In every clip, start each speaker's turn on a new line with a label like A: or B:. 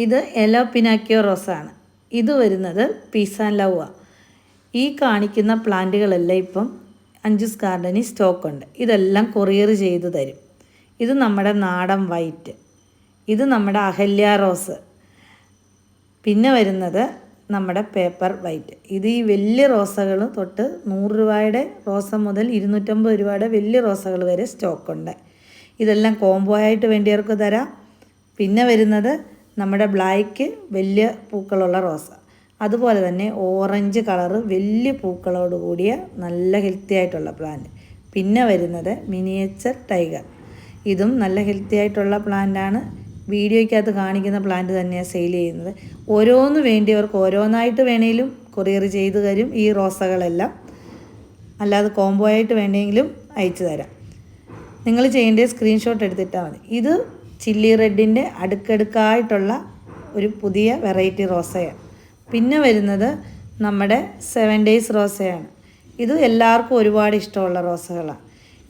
A: ഇത് എലോ പിനാക്കിയോ റോസാണ്. ഇത് വരുന്നത് പീസ് ആൻഡ് ലവ്. ഈ കാണിക്കുന്ന പ്ലാന്റുകളെല്ലാം ഇപ്പം അഞ്ജൂസ് ഗാർഡനിൽ സ്റ്റോക്കുണ്ട്. ഇതെല്ലാം കൊറിയർ ചെയ്ത് തരും. ഇത് നമ്മുടെ നാടൻ വൈറ്റ്, ഇത് നമ്മുടെ അഹല്യ റോസ്, പിന്നെ വരുന്നത് നമ്മുടെ പേപ്പർ വൈറ്റ്. ഇത് ഈ വലിയ റോസകൾ തൊട്ട് 100 രൂപയുടെ റോസ മുതൽ 250 രൂപയുടെ വലിയ റോസകൾ വരെ സ്റ്റോക്കുണ്ട്. ഇതെല്ലാം കോംബോ ആയിട്ട് വേണ്ടിയവർക്ക് തരാം. പിന്നെ വരുന്നത് നമ്മുടെ ബ്ലാക്ക് വലിയ പൂക്കളുള്ള റോസ, അതുപോലെ തന്നെ ഓറഞ്ച് കളറ് വലിയ പൂക്കളോട് കൂടിയ നല്ല ഹെൽത്തി ആയിട്ടുള്ള പ്ലാന്റ്. പിന്നെ വരുന്നത് മിനിയേച്ചർ ടൈഗർ. ഇതും നല്ല ഹെൽത്തി ആയിട്ടുള്ള പ്ലാന്റാണ്. വീഡിയോയ്ക്കകത്ത് കാണിക്കുന്ന പ്ലാന്റ് തന്നെയാണ് സെയിൽ ചെയ്യുന്നത്. ഓരോന്ന് വേണ്ടിയവർക്ക് ഓരോന്നായിട്ട് വേണമെങ്കിലും കൊറിയർ ചെയ്ത് തരും ഈ റോസകളെല്ലാം. അല്ലാതെ കോംബോ ആയിട്ട് വേണമെങ്കിലും അയച്ചു തരാം. നിങ്ങൾ ചെയ്യേണ്ടത് സ്ക്രീൻഷോട്ട് എടുത്തിട്ടാൽ മതി. ഇത് ചില്ലി റെഡിൻ്റെ അടുക്കടുക്കായിട്ടുള്ള ഒരു പുതിയ വെറൈറ്റി റോസയാണ്. പിന്നെ വരുന്നത് നമ്മുടെ 7 days റോസയാണ്. ഇത് എല്ലാവർക്കും ഒരുപാട് ഇഷ്ടമുള്ള റോസകളാണ്.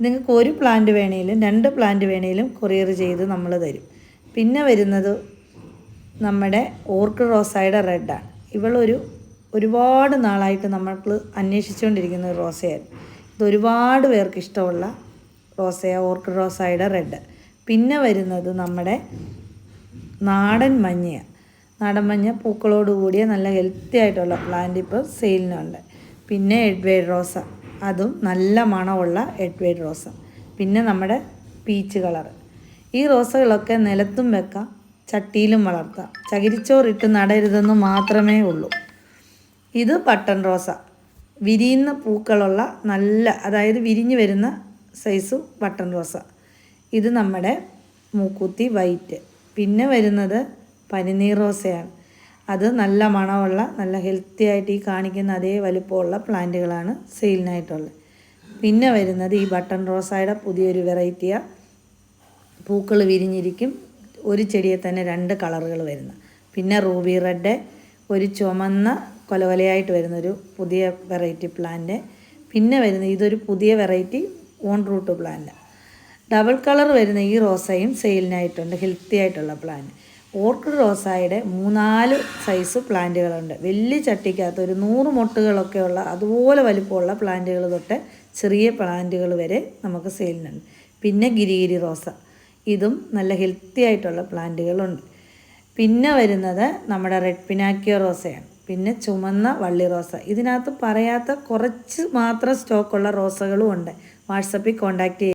A: നിങ്ങൾക്ക് ഒരു പ്ലാന്റ് വേണമെങ്കിലും 2 പ്ലാന്റ് വേണമെങ്കിലും കൊറിയർ ചെയ്ത് നമ്മൾ തരും. പിന്നെ വരുന്നത് നമ്മുടെ ഓർക്കിഡ് റോസായുടെ റെഡാണ്. ഒരുപാട് നാളായിട്ട് നമ്മൾ അന്വേഷിച്ചുകൊണ്ടിരിക്കുന്ന ഒരു റോസയായിരുന്നു. ഇതൊരുപാട് പേർക്ക് ഇഷ്ടമുള്ള റോസയാണ് ഓർക്കിഡ് റോസായുടെ റെഡ്. പിന്നെ വരുന്നത് നമ്മുടെ നാടൻ മഞ്ഞയാണ്. നാടൻ മഞ്ഞ പൂക്കളോട് കൂടിയ നല്ല ഹെൽത്തി ആയിട്ടുള്ള പ്ലാന്റ് ഇപ്പോൾ സെയിലിനുണ്ട്. പിന്നെ എഡ്വേർഡ് റോസ, അതും നല്ല മണമുള്ള എഡ്വേർഡ് റോസ. പിന്നെ നമ്മുടെ പീച്ച് കളർ. ഈ റോസകളൊക്കെ നിലത്തും വെക്കാം, ചട്ടിയിലും വളർത്താം. ചകിരിച്ചോറിട്ട് നടരുതെന്ന് മാത്രമേ ഉള്ളൂ. ഇത് ബട്ടൺ റോസ, വിരിയുന്ന പൂക്കളുള്ള അതായത് വിരിഞ്ഞു വരുന്ന സൈസ് ബട്ടൺ റോസ. ഇത് നമ്മുടെ മൂക്കുത്തി വൈറ്റ്. പിന്നെ വരുന്നത് പനിനീർ റോസയാണ്. അത് നല്ല മണമുള്ള നല്ല ഹെൽത്തി ആയിട്ട് ഈ കാണിക്കുന്ന അതേ വലുപ്പമുള്ള പ്ലാന്റുകളാണ് സെയിലിനായിട്ടുള്ളത്. പിന്നെ വരുന്നത് ഈ ബട്ടൺ റോസായുടെ പുതിയൊരു വെറൈറ്റിയാണ്. പൂക്കൾ വിരിഞ്ഞിരിക്കും, ഒരു ചെടിയെ തന്നെ 2 കളറുകൾ വരുന്ന. പിന്നെ റൂബി റെഡ്, ഒരു ചുമന്ന കൊലകൊലയായിട്ട് വരുന്നൊരു പുതിയ വെറൈറ്റി പ്ലാന്റ്. പിന്നെ വരുന്ന ഇതൊരു പുതിയ variety on root plant. Double colour വരുന്ന ഈ റോസയും സെയിലിനായിട്ടുണ്ട്, ഹെൽത്തി ആയിട്ടുള്ള പ്ലാന്റ്. Orchid റോസായുടെ 3-4 size പ്ലാന്റുകളുണ്ട്. വലിയ ചട്ടിക്കകത്ത് ഒരു 100 മൊട്ടുകളൊക്കെ ഉള്ള അതുപോലെ വലിപ്പമുള്ള പ്ലാന്റുകൾ തൊട്ട് ചെറിയ പ്ലാന്റുകൾ വരെ നമുക്ക് സെയിലിനുണ്ട്. പിന്നെ ഗിരിഗിരി റോസ, ഇതും നല്ല ഹെൽത്തി ആയിട്ടുള്ള പ്ലാന്റുകളുണ്ട്. പിന്നെ വരുന്നത് നമ്മുടെ റെഡ് പിനാക്കിയോ റോസയാണ്. പിന്നെ ചുമന്ന വള്ളി റോസ. ഇതിനകത്ത് പറയാത്ത കുറച്ച് മാത്രം സ്റ്റോക്കുള്ള റോസകളും ഉണ്ട്. വാട്സപ്പിൽ കോൺടാക്റ്റ്